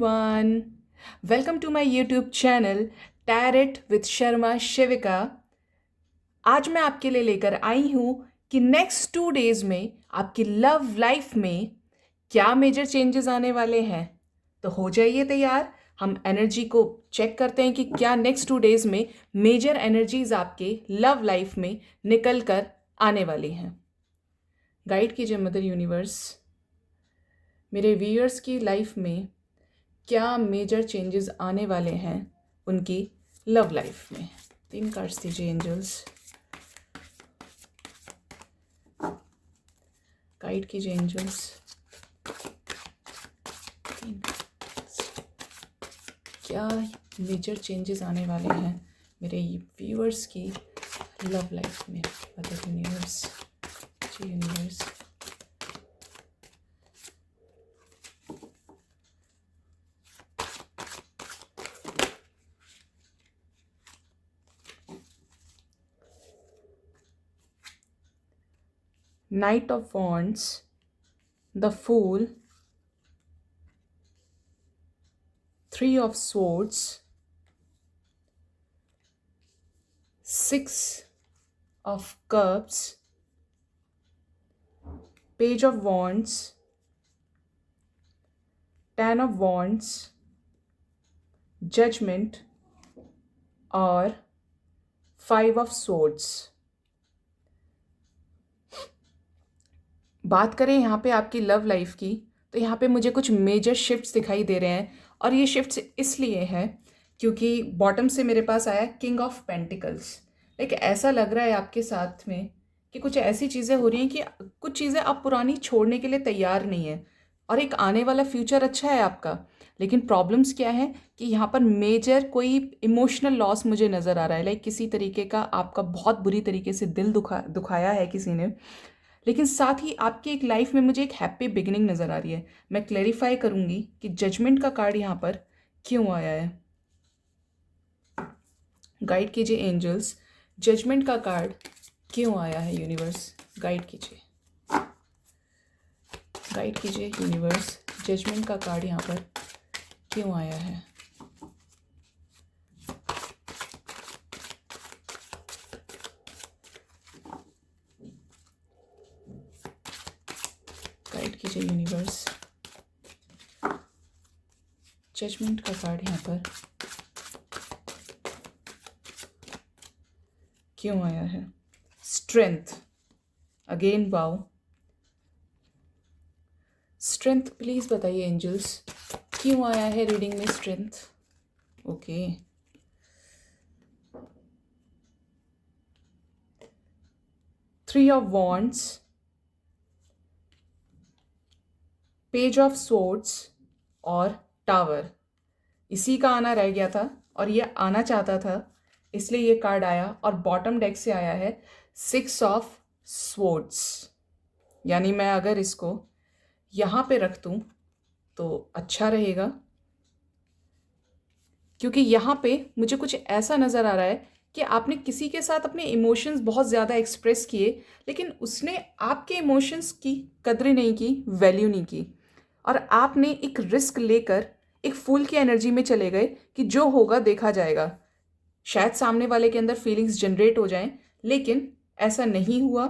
One, welcome to my YouTube channel Tarot with Sharma शिविका। आज मैं आपके लिए लेकर आई हूँ कि नेक्स्ट 2 डेज में आपकी लव लाइफ में क्या मेजर चेंजेस आने वाले हैं। तो हो जाइए तैयार, हम एनर्जी को चेक करते हैं कि क्या नेक्स्ट 2 डेज में मेजर एनर्जीज आपके लव लाइफ में निकल कर आने वाली हैं। गाइड कीजिए मदर यूनिवर्स, मेरे व्यूअर्स की लाइफ में क्या मेजर चेंजेस आने वाले हैं उनकी लव लाइफ में। 3 कार्ड्स दीजिए एंजल्स, गाइड कीजिए एंजल्स। 3 क्या मेजर चेंजेस आने वाले हैं मेरे व्यूअर्स की लव लाइफ में। Mother universe, universe, Knight of Wands, the Fool, 3 of Swords, 6 of Cups, Page of Wands, 10 of Wands, Judgment और 5 of Swords। बात करें यहाँ पे आपकी लव लाइफ की, तो यहाँ पे मुझे कुछ मेजर शिफ्ट्स दिखाई दे रहे हैं और ये शिफ्ट्स इसलिए हैं क्योंकि बॉटम से मेरे पास आया किंग ऑफ पेंटिकल्स। लाइक ऐसा लग रहा है आपके साथ में कि कुछ ऐसी चीज़ें हो रही हैं कि कुछ चीज़ें आप पुरानी छोड़ने के लिए तैयार नहीं हैं और एक आने वाला फ्यूचर अच्छा है आपका। लेकिन प्रॉब्लम्स क्या है कि यहाँ पर मेजर कोई इमोशनल लॉस मुझे नज़र आ रहा है। लाइक किसी तरीके का आपका बहुत बुरी तरीके से दिल दुखाया है किसी ने। लेकिन साथ ही आपकी एक लाइफ में मुझे एक हैप्पी बिगिनिंग नज़र आ रही है। मैं क्लैरिफाई करूंगी कि जजमेंट का कार्ड यहाँ पर क्यों आया है। गाइड कीजिए एंजल्स, जजमेंट का कार्ड क्यों आया है। यूनिवर्स गाइड कीजिए, गाइड कीजिए यूनिवर्स, जजमेंट का कार्ड यहाँ पर क्यों आया है। गाइड कीजिए यूनिवर्स, जजमेंट का कार्ड यहाँ पर क्यों आया है। Strength, again wow, strength please बताइए एंजल्स क्यों आया है रीडिंग में strength. Okay, three of wands, page of swords और टावर। इसी का आना रह गया था और ये आना चाहता था, इसलिए ये कार्ड आया। और बॉटम डेक से आया है 6 ऑफ स्वॉर्ड्स। यानी मैं अगर इसको यहाँ पे रख दूँ तो अच्छा रहेगा, क्योंकि यहाँ पे मुझे कुछ ऐसा नज़र आ रहा है कि आपने किसी के साथ अपने इमोशंस बहुत ज़्यादा एक्सप्रेस किए, लेकिन उसने आपके इमोशंस की कदर नहीं की, वैल्यू नहीं की, और आपने एक रिस्क लेकर एक फूल की एनर्जी में चले गए कि जो होगा देखा जाएगा। शायद सामने वाले के अंदर फीलिंग्स जनरेट हो जाएं, लेकिन ऐसा नहीं हुआ।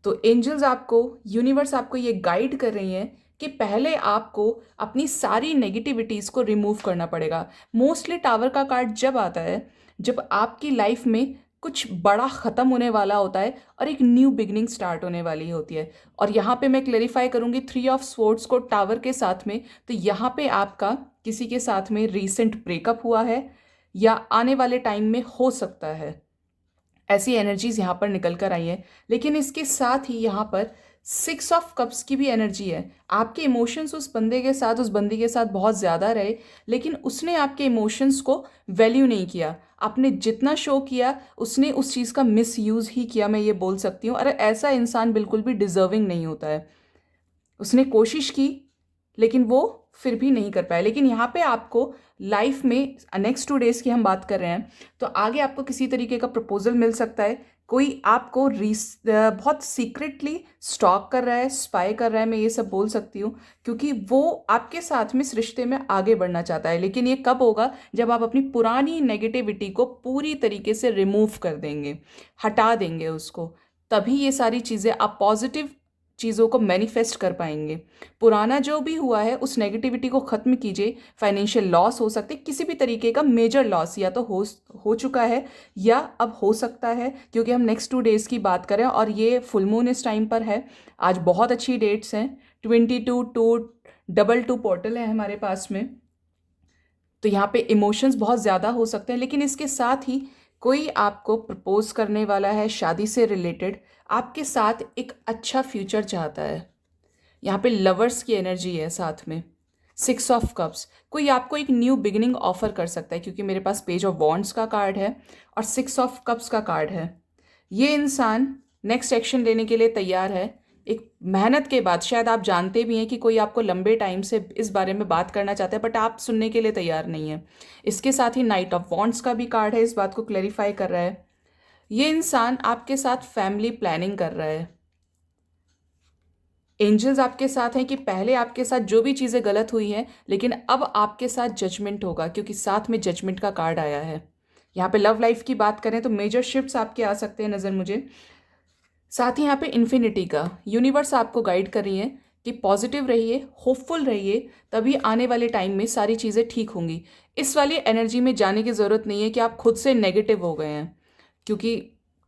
तो एंजल्स आपको, यूनिवर्स आपको ये गाइड कर रही हैं कि पहले आपको अपनी सारी नेगेटिविटीज़ को रिमूव करना पड़ेगा। मोस्टली टावर का कार्ड जब आता है जब आपकी लाइफ में कुछ बड़ा ख़त्म होने वाला होता है और एक न्यू बिगनिंग स्टार्ट होने वाली होती है। और यहाँ पे मैं क्लेरिफाई करूँगी 3 ऑफ स्वॉर्ड्स को टावर के साथ में, तो यहाँ पे आपका किसी के साथ में रीसेंट ब्रेकअप हुआ है या आने वाले टाइम में हो सकता है। ऐसी एनर्जीज यहाँ पर निकल कर आई है। लेकिन इसके साथ ही यहाँ पर 6 ऑफ कप्स की भी एनर्जी है। आपके इमोशंस उस बंदे के साथ, उस बंदी के साथ बहुत ज़्यादा रहे, लेकिन उसने आपके इमोशंस को वैल्यू नहीं किया। आपने जितना शो किया उसने उस चीज़ का मिसयूज़ ही किया, मैं ये बोल सकती हूँ। और ऐसा इंसान बिल्कुल भी डिज़र्विंग नहीं होता है। उसने कोशिश की लेकिन वो फिर भी नहीं कर पाए। लेकिन यहाँ पे आपको लाइफ में नेक्स्ट 2 डेज़ की हम बात कर रहे हैं, तो आगे आपको किसी तरीके का प्रपोजल मिल सकता है, कोई आपको बहुत सीक्रेटली स्टॉक कर रहा है, स्पाई कर रहा है, मैं ये सब बोल सकती हूँ, क्योंकि वो आपके साथ में इस रिश्ते में आगे बढ़ना चाहता है। लेकिन ये कब होगा? जब आप अपनी पुरानी नेगेटिविटी को पूरी तरीके से रिमूव कर देंगे, हटा देंगे उसको, तभी ये सारी चीज़ें आप पॉजिटिव चीज़ों को मैनिफेस्ट कर पाएंगे। पुराना जो भी हुआ है उस नेगेटिविटी को ख़त्म कीजिए। फाइनेंशियल लॉस हो सकते, किसी भी तरीके का मेजर लॉस या तो हो चुका है या अब हो सकता है, क्योंकि हम नेक्स्ट 2 डेज़ की बात करें और ये फुल मून इस टाइम पर है। आज बहुत अच्छी डेट्स हैं, 22 2 पोर्टल है हमारे पास में। तो यहाँ पे इमोशंस बहुत ज़्यादा हो सकते हैं, लेकिन इसके साथ ही कोई आपको प्रपोज करने वाला है शादी से रिलेटेड, आपके साथ एक अच्छा फ्यूचर चाहता है। यहाँ पे लवर्स की एनर्जी है साथ में। 6 ऑफ कप्स, कोई आपको एक न्यू बिगिनिंग ऑफर कर सकता है, क्योंकि मेरे पास पेज ऑफ वॉन्ड्स का कार्ड है और 6 ऑफ कप्स का कार्ड है। ये इंसान नेक्स्ट एक्शन लेने के लिए तैयार है। एक मेहनत के बाद, शायद आप जानते भी हैं कि कोई आपको लंबे टाइम से इस बारे में बात करना चाहता है, बट आप सुनने के लिए तैयार नहीं है। इसके साथ ही नाइट ऑफ वॉन्ड्स का भी कार्ड है, इस बात को क्लैरिफाई कर रहा है। ये इंसान आपके साथ फैमिली प्लानिंग कर रहा है। एंजल्स आपके साथ हैं कि पहले आपके साथ जो भी चीज़ें गलत हुई हैं, लेकिन अब आपके साथ जजमेंट होगा, क्योंकि साथ में जजमेंट का कार्ड आया है। यहाँ पे लव लाइफ की बात करें तो मेजर शिफ्ट्स आपके आ सकते हैं नज़र मुझे। साथ ही यहाँ पे इन्फिनिटी का यूनिवर्स आपको गाइड कर रही है कि पॉजिटिव रहिए, होपफुल रहिए, तभी आने वाले टाइम में सारी चीज़ें ठीक होंगी। इस वाली एनर्जी में जाने की ज़रूरत नहीं है कि आप खुद से नेगेटिव हो गए हैं, क्योंकि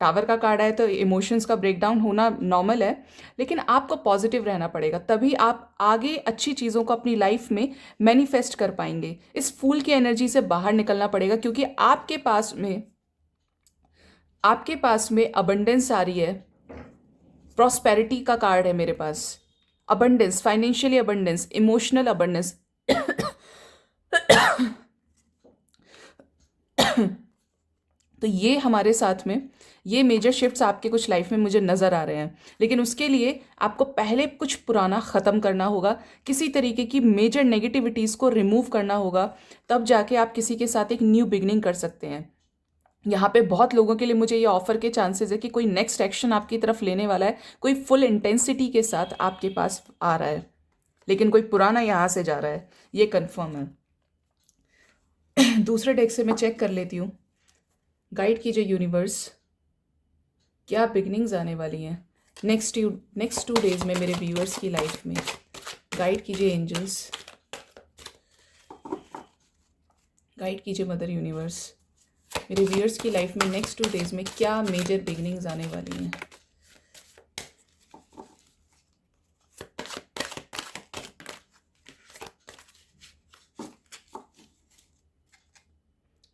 टावर का कार्ड आया तो इमोशंस का ब्रेकडाउन होना नॉर्मल है। लेकिन आपको पॉजिटिव रहना पड़ेगा, तभी आप आगे अच्छी चीज़ों को अपनी लाइफ में मैनिफेस्ट कर पाएंगे। इस फूल की एनर्जी से बाहर निकलना पड़ेगा, क्योंकि आपके पास में अबंडेंस आ रही है। प्रॉस्पेरिटी का कार्ड है मेरे पास। Abundance, financially abundance, emotional abundance. तो ये हमारे साथ में ये मेजर शिफ्ट्स आपके कुछ लाइफ में मुझे नज़र आ रहे हैं। लेकिन उसके लिए आपको पहले कुछ पुराना ख़त्म करना होगा, किसी तरीके की मेजर नेगेटिविटीज़ को रिमूव करना होगा, तब जाके आप किसी के साथ एक न्यू बिगनिंग कर सकते हैं। यहाँ पे बहुत लोगों के लिए मुझे ये ऑफर के चांसेस है कि कोई नेक्स्ट एक्शन आपकी तरफ लेने वाला है, कोई फुल इंटेंसिटी के साथ आपके पास आ रहा है, लेकिन कोई पुराना यहाँ से जा रहा है, ये कंफर्म है। दूसरे डेक से मैं चेक कर लेती हूँ। गाइड कीजिए यूनिवर्स, क्या बिगनिंग्स आने वाली हैं नेक्स्ट 2 डेज में मेरे व्यूअर्स की लाइफ में। गाइड कीजिए एंजल्स, गाइड कीजिए मदर यूनिवर्स, मेरे व्यूअर्स की लाइफ में नेक्स्ट 2 डेज में क्या मेजर बिगनिंग्स आने वाली हैं।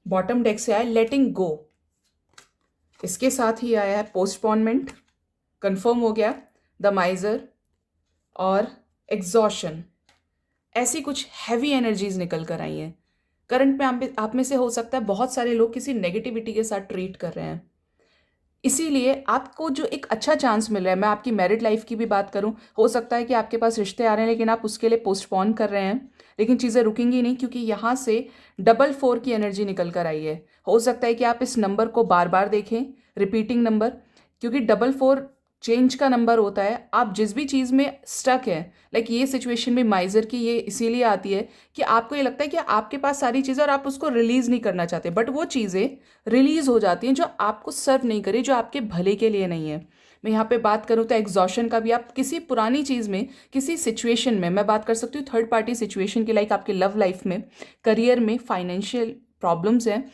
बॉटम डेक से आया लेटिंग गो, इसके साथ ही आया है पोस्टपोनमेंट, कंफर्म हो गया, द माइजर और एग्जॉशन। ऐसी कुछ हैवी एनर्जीज निकल कर आई हैं। करंट में आप में से हो सकता है बहुत सारे लोग किसी नेगेटिविटी के साथ ट्रीट कर रहे हैं, इसीलिए आपको जो एक अच्छा चांस मिल रहा है, मैं आपकी मैरिड लाइफ की भी बात करूं, हो सकता है कि आपके पास रिश्ते आ रहे हैं लेकिन आप उसके लिए पोस्टपोन कर रहे हैं, लेकिन चीज़ें रुकेंगी नहीं, क्योंकि यहाँ से 4 की एनर्जी निकल कर आई है। हो सकता है कि आप इस नंबर को बार बार देखें, रिपीटिंग नंबर, क्योंकि 4 चेंज का नंबर होता है। आप जिस भी चीज़ में स्टक है, लाइक ये सिचुएशन में माइजर की ये इसीलिए आती है कि आपको ये लगता है कि आपके पास सारी चीज़ें और आप उसको रिलीज़ नहीं करना चाहते, बट वो चीज़ें रिलीज़ हो जाती हैं जो आपको सर्व नहीं करे, जो आपके भले के लिए नहीं है। मैं यहाँ पे बात करूँ तो एग्जॉशन का भी, आप किसी पुरानी चीज़ में, किसी सिचुएशन में, मैं बात कर सकती हूँ थर्ड पार्टी सिचुएशन की, लाइक आपके लव लाइफ में, करियर में, फाइनेंशियल प्रॉब्लम्स हैं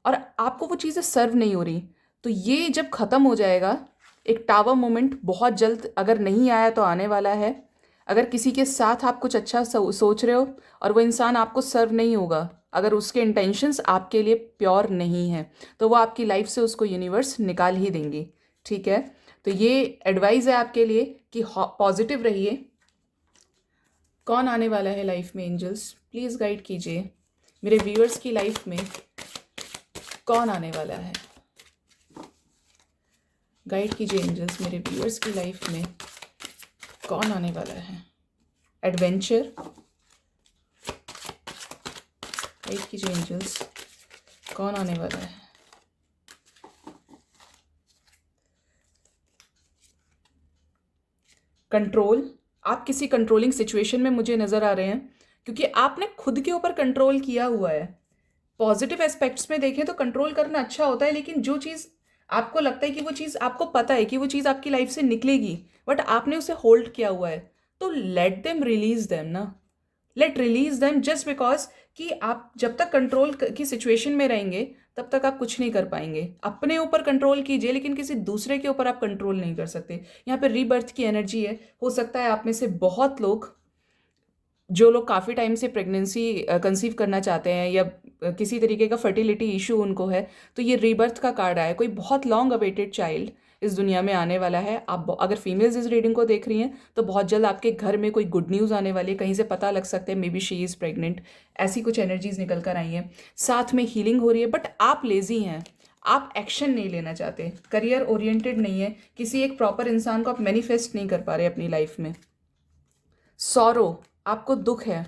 और आपको वो चीज़ें सर्व नहीं हो रही, तो ये जब ख़त्म हो जाएगा, एक टावर मोमेंट बहुत जल्द, अगर नहीं आया तो आने वाला है। अगर किसी के साथ आप कुछ अच्छा सोच रहे हो और वो इंसान आपको सर्व नहीं होगा, अगर उसके इंटेंशंस आपके लिए प्योर नहीं है, तो वो आपकी लाइफ से उसको यूनिवर्स निकाल ही देंगी। ठीक है, तो ये एडवाइस है आपके लिए कि पॉजिटिव रहिए। कौन आने वाला है लाइफ में? एंजल्स प्लीज़ गाइड कीजिए, मेरे व्यूअर्स की लाइफ में कौन आने वाला है? गाइड कीजिए एंजल्स, मेरे व्यूअर्स की लाइफ में कौन आने वाला है? एडवेंचर, गाइड कीजिए एंजल्स, कौन आने वाला है? कंट्रोल, आप किसी कंट्रोलिंग सिचुएशन में मुझे नज़र आ रहे हैं, क्योंकि आपने खुद के ऊपर कंट्रोल किया हुआ है। पॉजिटिव एस्पेक्ट्स में देखें तो कंट्रोल करना अच्छा होता है, लेकिन जो चीज़ आपको लगता है कि वो चीज़ आपको पता है कि वो चीज़ आपकी लाइफ से निकलेगी, बट आपने उसे होल्ड किया हुआ है, तो लेट देम रिलीज देम ना, let release them, just because कि आप जब तक कंट्रोल की सिचुएशन में रहेंगे तब तक आप कुछ नहीं कर पाएंगे। अपने ऊपर कंट्रोल कीजिए, लेकिन किसी दूसरे के ऊपर आप कंट्रोल नहीं कर सकते। यहाँ पे रीबर्थ की एनर्जी है। हो सकता है आप में से बहुत लोग, जो लोग काफ़ी टाइम से प्रेगनेंसी कंसीव करना चाहते हैं या किसी तरीके का फर्टिलिटी इशू उनको है, तो ये रीबर्थ का कार्ड आया। कोई बहुत लॉन्ग अवेटेड चाइल्ड इस दुनिया में आने वाला है। आप अगर फीमेल्स इस रीडिंग को देख रही हैं तो बहुत जल्द आपके घर में कोई गुड न्यूज़ आने वाली है, कहीं से पता लग सकता है may be she is pregnant. ऐसी कुछ एनर्जीज निकल कर आई हैं। साथ में हीलिंग हो रही है, बट आप लेजी हैं, आप एक्शन नहीं लेना चाहते, करियर ओरिएंटेड नहीं है, किसी एक प्रॉपर इंसान को आप मैनिफेस्ट नहीं कर पा रहे अपनी लाइफ में। सॉरो, आपको दुख है।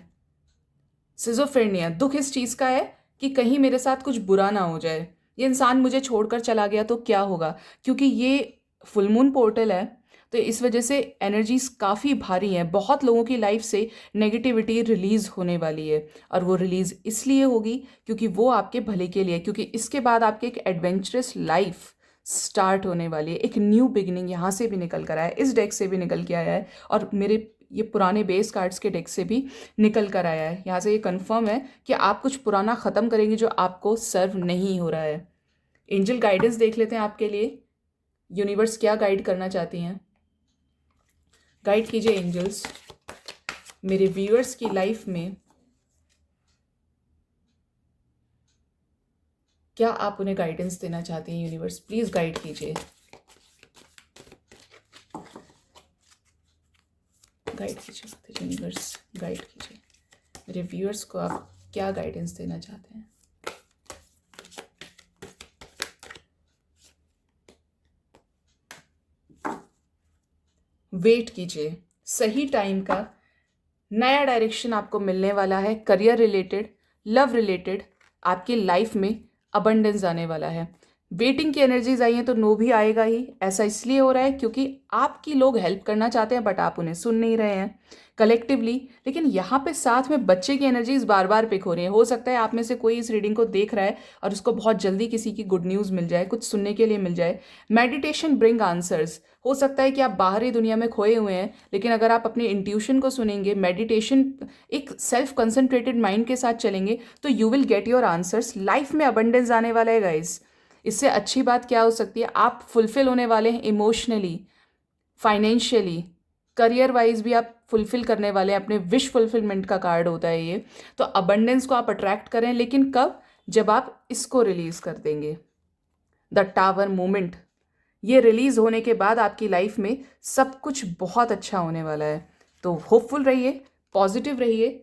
सिजोफ्रेनिया, दुख इस चीज़ का है कि कहीं मेरे साथ कुछ बुरा ना हो जाए, ये इंसान मुझे छोड़कर चला गया तो क्या होगा, क्योंकि ये फुल मून पोर्टल है, तो इस वजह से एनर्जीज काफ़ी भारी हैं। बहुत लोगों की लाइफ से नेगेटिविटी रिलीज़ होने वाली है, और वो रिलीज़ इसलिए होगी क्योंकि वो आपके भले के लिए, क्योंकि इसके बाद आपकी एक एडवेंचरस लाइफ स्टार्ट होने वाली है। एक न्यू बिगिनिंग यहाँ से भी निकल कर आया है, इस डेक से भी निकल के आया है, और मेरे ये पुराने बेस कार्ड्स के डेक से भी निकल कर आया है। यहाँ से ये कंफर्म है कि आप कुछ पुराना ख़त्म करेंगे जो आपको सर्व नहीं हो रहा है। एंजल गाइडेंस देख लेते हैं आपके लिए, यूनिवर्स क्या गाइड करना चाहती हैं। गाइड कीजिए एंजल्स मेरे व्यूअर्स की लाइफ में, क्या आप उन्हें गाइडेंस देना चाहते हैं। यूनिवर्स प्लीज़ गाइड कीजिए, गाइड कीजिए यूनिवर्स, गाइड कीजिए मेरे व्यूअर्स को, आप क्या गाइडेंस देना चाहते हैं। वेट कीजिए, सही टाइम का नया डायरेक्शन आपको मिलने वाला है। करियर रिलेटेड, लव रिलेटेड, आपकी लाइफ में अबंडेंस आने वाला है। वेटिंग की एनर्जीज आई हैं तो नो भी आएगा ही। ऐसा इसलिए हो रहा है क्योंकि आपकी लोग हेल्प करना चाहते हैं, बट आप उन्हें सुन नहीं रहे हैं कलेक्टिवली। लेकिन यहाँ पे साथ में बच्चे की एनर्जीज बार बार पिक हो रही है। हो सकता है आप में से कोई इस रीडिंग को देख रहा है और उसको बहुत जल्दी किसी की गुड न्यूज़ मिल जाए, कुछ सुनने के लिए मिल जाए। मेडिटेशन ब्रिंग आंसर्स, हो सकता है कि आप बाहरी दुनिया में खोए हुए हैं, लेकिन अगर आप अपने इंट्यूशन को सुनेंगे, मेडिटेशन, एक सेल्फ कंसंट्रेटेड माइंड के साथ चलेंगे, तो you will get your answers. Life में अबंडेंस आने वाला है गाइस। इससे अच्छी बात क्या हो सकती है। आप फुलफिल होने वाले हैं इमोशनली, फाइनेंशियली, करियर वाइज भी आप फुलफिल करने वाले हैं। अपने विश फुलफिलमेंट का कार्ड होता है ये। तो अबंडेंस को आप अट्रैक्ट करें, लेकिन कब? जब आप इसको रिलीज कर देंगे, द टावर मोमेंट। ये रिलीज होने के बाद आपकी लाइफ में सब कुछ बहुत अच्छा होने वाला है। तो होपफुल रहिए, पॉजिटिव रहिए।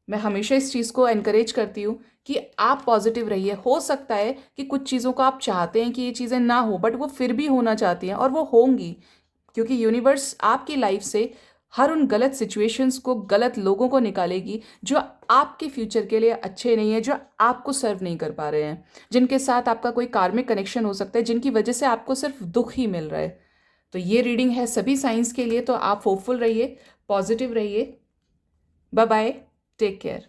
मैं हमेशा इस चीज़ को एनकरेज करती हूँ कि आप पॉजिटिव रहिए। हो सकता है कि कुछ चीज़ों को आप चाहते हैं कि ये चीज़ें ना हो, बट वो फिर भी होना चाहती हैं, और वो होंगी, क्योंकि यूनिवर्स आपकी लाइफ से हर उन गलत सिचुएशंस को, गलत लोगों को निकालेगी जो आपके फ्यूचर के लिए अच्छे नहीं है, जो आपको सर्व नहीं कर पा रहे हैं, जिनके साथ आपका कोई कार्मिक कनेक्शन हो सकता है, जिनकी वजह से आपको सिर्फ दुख ही मिल रहा है। तो ये रीडिंग है सभी साइंस के लिए। तो आप होपफुल रहिए, पॉजिटिव रहिए। Bye bye, take care.